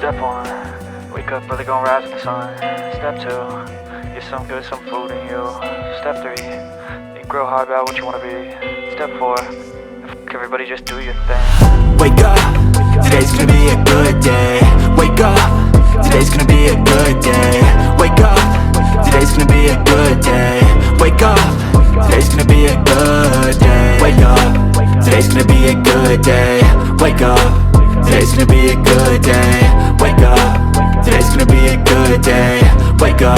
Step 1, wake up early, gonna rise with the sun. Step 2, get some good, some food in you. Step 3, think real hard about what you wanna be. Step 4, everybody just do your thing. Wake up, today's gonna be a good day. Wake up, today's gonna be a good day. Wake up, today's gonna be a good day. Wake up, today's gonna be a good day. Wake up, today's gonna be a good day. Wake up, today's gonna be a good day. Wake up, today's gonna be a good day. Wake up,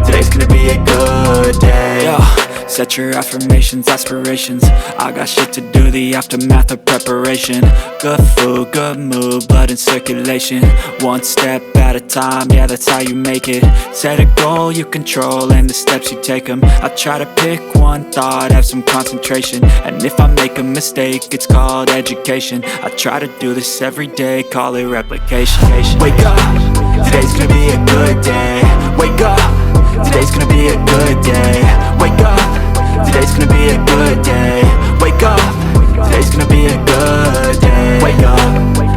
today's gonna be a good day. Yo, set your affirmations, aspirations. I got shit to do, the aftermath of preparation. Good food, good mood, blood in circulation. One step at a time, yeah, that's how you make it. Set a goal you control and the steps you take them. I try to pick one thought, have some concentration. And if I make a mistake, it's called education. I try to do this every day, call it replication. Wake up, today's gonna be a good day. Wake up, today's gonna be a good day. Wake up, today's gonna be a good day. Wake up, today's gonna be a good day. Wake up,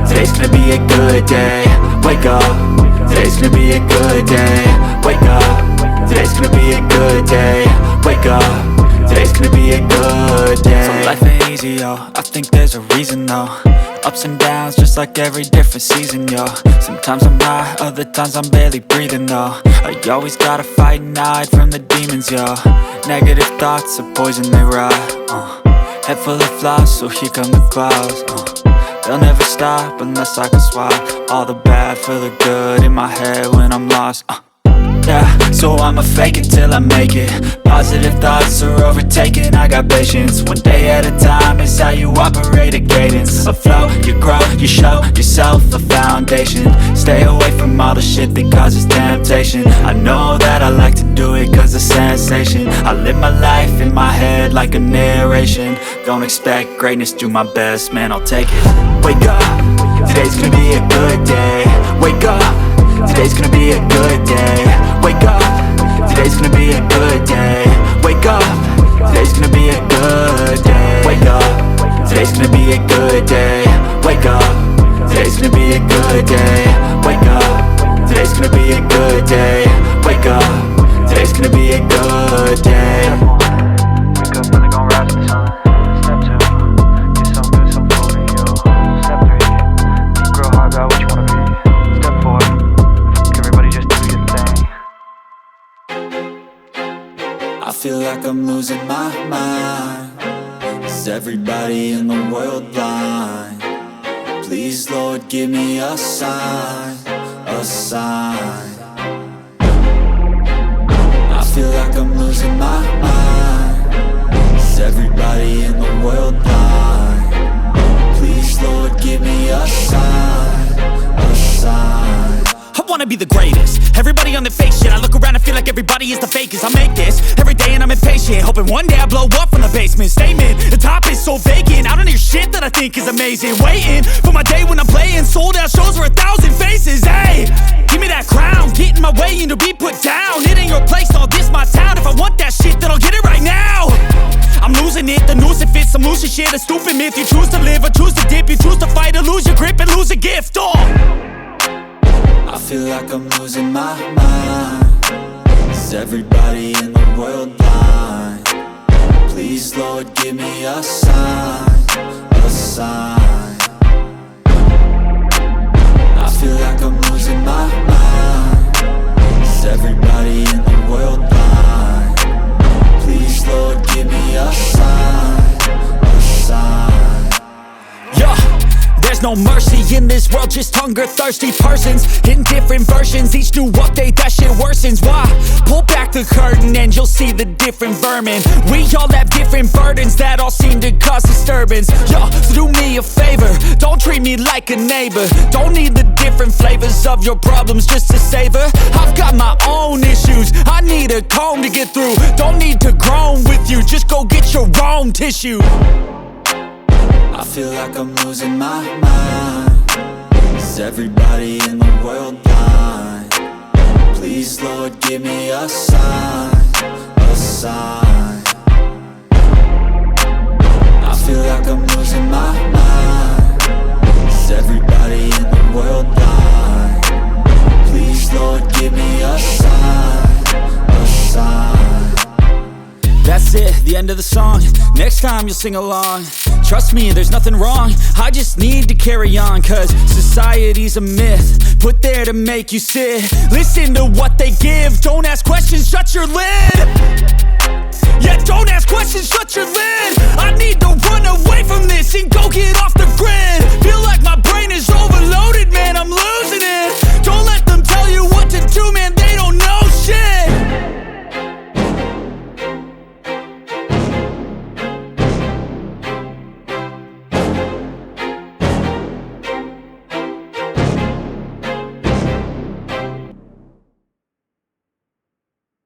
today's gonna be a good day. Wake up, today's gonna be a good day. Wake up, today's gonna be a good day. Wake up, today's gonna be a good day. So life ain't easy, yo, I think there's a reason though. Ups and downs, just like every different season, yo. Sometimes I'm high, other times I'm barely breathing, though. I always gotta fight and hide from the demons, yo. Negative thoughts are poison, they rot. Head full of flies, so here come the clouds. They'll never stop unless I can swap all the bad for the good in my head when I'm lost. Yeah, so I'ma fake it till I make it. Positive thoughts are overtaken, I got patience. One day at a time is how you operate a cadence. A flow, you grow, you show yourself a foundation. Stay away from all the shit that causes temptation. I know that I like to do it cause it's sensation. I live my life in my head like a narration. Don't expect greatness, do my best, man, I'll take it. Wake up, today's gonna be a good day. Wake up, today's gonna be a good day. Wake up, today's gonna be a good day. Wake up, today's gonna be a good day. Wake up, today's gonna be a good day. Wake up, today's gonna be a good day. Wake up, today's gonna be a good day. Wake up, today's gonna be a good day. Wake up early, gonna rise with the sun. Step 2, get some good, some food in you. Step 3, think real hard about what you wanna be. Step 4, everybody just do your thing. I feel like I'm losing my mind. Is everybody in the world blind? Please, Lord, give me a sign, a sign. I feel like I'm losing my mind. Is everybody in the world blind? Please, Lord, give me a sign, a sign. I wanna be the greatest. Everybody on the fake shit. I look around and feel like everybody is the fakest. I make this every day and I'm impatient, hoping one day I blow up from the basement. Statement, the top is so vacant. I don't hear shit that I think is amazing. Waiting for my day when I'm playing sold out shows for 1,000 faces. Hey, give me that crown, get in my way and to be put down. It ain't your place, all this my town. If I want that shit, then I'll get it right now. I'm losing it, the noose it fits, some losing shit. A stupid myth, you choose to live or choose to dip. You choose to fight or lose your grip and lose a gift. I feel like I'm losing my mind. Is everybody in the world blind? Please, Lord, give me a sign, a sign. I feel like I'm losing my mind. Is everybody in the world blind? Please, Lord, give me a sign, a sign. Yeah. There's no mercy in this world, just hunger-thirsty persons in different versions. Each new update, that shit worsens. Why? Pull back the curtain and you'll see the different vermin. We all have different burdens that all seem to cause disturbance. Yo, so do me a favor, don't treat me like a neighbor. Don't need the different flavors of your problems just to savor. I've got my own issues, I need a comb to get through. Don't need to groan with you, just go get your own tissue. I feel like I'm losing my mind. Is everybody in the world blind? Please, Lord, give me a sign, a sign. I feel like I'm losing my mind. Is everybody in the world blind? end of the song. Next time you'll sing along. Trust me, there's nothing wrong. I just need to carry on, cause society's a myth, put there to make you sit. Listen to what they give. Don't ask questions, shut your lid. Yeah, don't ask questions, shut your lid. I need to run away from this and go get